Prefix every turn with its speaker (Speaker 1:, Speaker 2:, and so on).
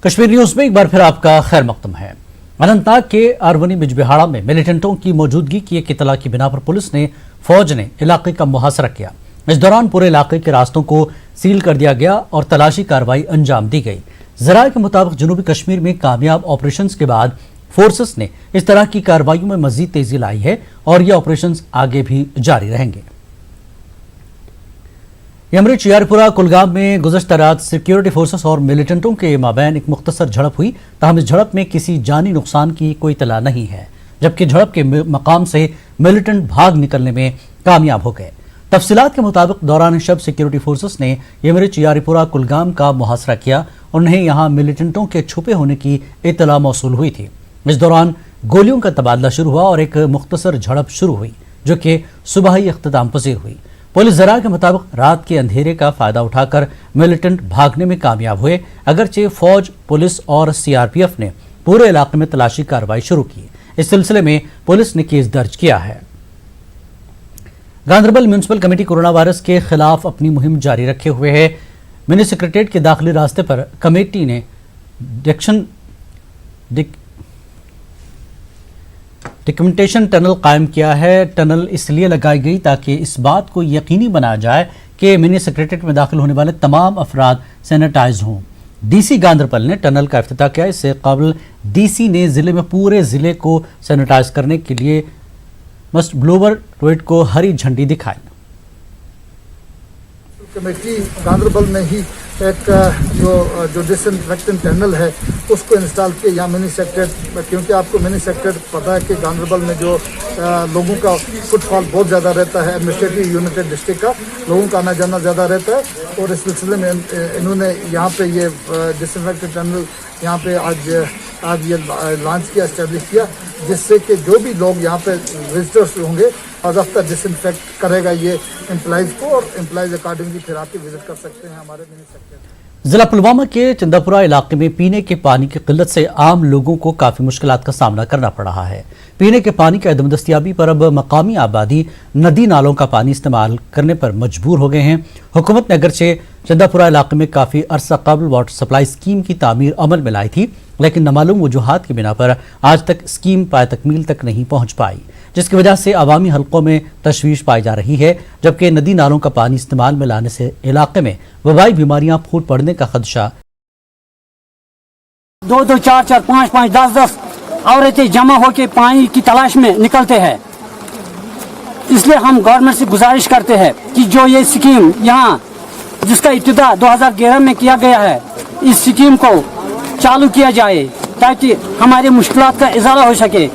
Speaker 1: Kashmir news में एक बार फिर आपका खैर मकदम है। अनंतनाग के अरवनी बिजबिहाड़ा में मिलिटेंटों की मौजूदगी की एक इतला की बिना पर पुलिस ने फौज ने इलाके का मुहासरा किया। इस दौरान पूरे इलाके के रास्तों को सील कर दिया गया और तलाशी कार्रवाई अंजाम दी गई। जराये के मुताबिक जनूबी कश्मीर में कामयाब ऑपरेशंस के बाद फोर्सेस ने इस तरह की कार्रवाइयों में मजीद तेजी लाई है और ये ऑपरेशंस आगे भी जारी रहेंगे। यमरी चियारपुरा कुलगाम में गुज़श्ता रात सिक्योरिटी फोर्सेस और मिलिटेंटों के माबैन एक मुख्तसर झड़प हुई। ताहम इस झड़प में किसी जानी नुकसान की कोई इतला नहीं है, जबकि झड़प के मकाम से मिलिटेंट भाग निकलने में कामयाब हो गए। तफसीलात के मुताबिक दौरान शब सिक्योरिटी फोर्सेस ने यमरी चियारपुरा कुलगाम का मुहासरा किया और उन्हें यहाँ मिलिटेंटों के छुपे होने की इतला मौसूल हुई थी। इस दौरान गोलियों का तबादला शुरू हुआ और एक मुख्तसर झड़प शुरू हुई जो कि सुबह ही इख्तिताम पजीर हुई। पुलिस जरा के मुताबिक रात के अंधेरे का फायदा उठाकर मिलिटेंट भागने में कामयाब हुए, अगरचे फौज, पुलिस और सीआरपीएफ ने पूरे इलाके में तलाशी कार्रवाई शुरू की। इस सिलसिले में पुलिस ने केस दर्ज किया है। Ganderbal municipal committee corona virus के खिलाफ अपनी मुहिम जारी रखे हुए है। मिनी सेक्रेटेरिएट के दाखिली रास्ते पर कमेटी ने डॉक्यूमेंटेशन टनल कायम किया है। टनल इसलिए लगाई गई ताकि इस बात को यकीनी बनाया जाए कि मिनी सेक्रेटेरिएट में दाखिल होने वाले तमाम अफराद सैनिटाइज हों। डीसी गांधरबल ने टनल का इफ्तिताह किया। इससे कबल डीसी ने जिले में पूरे जिले को सैनिटाइज करने के लिए मस्ट ब्लोवर टॉयलेट को हरी झंडी दिखाई।
Speaker 2: कमेटी गांधरबल में ही एक जो डिसइंफेक्टेंट टनल है उसको इंस्टॉल किया यहाँ मिनी सेक्रेटेरिएट, क्योंकि आपको मिनी सेक्रेटेरिएट पता है कि गांधरबल में जो लोगों का फुटफॉल बहुत ज़्यादा रहता है, एडमिनिस्ट्रेटिव यूनिट डिस्ट्रिक्ट का लोगों का आना जाना ज़्यादा रहता है। और इस सिलसिले में इन्होंने यहाँ पे ये डिसइंफेक्टेंट टनल यहाँ पे आज ये लॉन्च किया, एस्टेब्लिश किया, जिससे कि जो भी लोग यहाँ पे विजिटर्स होंगे बाज़ाब्ता डिसइंफेक्ट करेगा ये एम्प्लॉइज़ को, और एम्प्लॉइज़ अकॉर्डिंगली फिर आके विजिट कर सकते हैं हमारे मिनी सेक्रेटेरिएट।
Speaker 1: जिला पुलवामा के चंदापुरा इलाके में पीने के पानी की किल्लत से आम लोगों को काफी मुश्किलात का सामना करना पड़ रहा है। पीने के पानी की अदम दस्तयाबी पर अब मकामी आबादी नदी नालों का पानी इस्तेमाल करने पर मजबूर हो गए हैं। हुकूमत ने अगरचे चंदापुरा इलाके में काफी अरसा कबल वाटर सप्लाई स्कीम की तामीर अमल में लाई थी, लेकिन नामालूम वजूहात की बिना पर आज तक स्कीम पाए तकमील तक नहीं पहुंच पाई, जिसकी वजह से अवामी हलकों में तशवीश पाई जा रही है। जबकि नदी नालों का पानी इस्तेमाल में लाने से इलाके में वबाई बीमारियां फूट पड़ने का खदशा।
Speaker 3: 2-2, 4-4, 5-5, 10-10 औरतें जमा होकर पानी की तलाश में निकलते हैं। इसलिए हम गवर्नमेंट से गुजारिश करते हैं कि जो ये स्कीम यहाँ जिसका इब्तिदा 2011 में किया गया है, इस स्कीम को चालू किया जाए ताकि हमारी मुश्किलात का इजाला हो सके।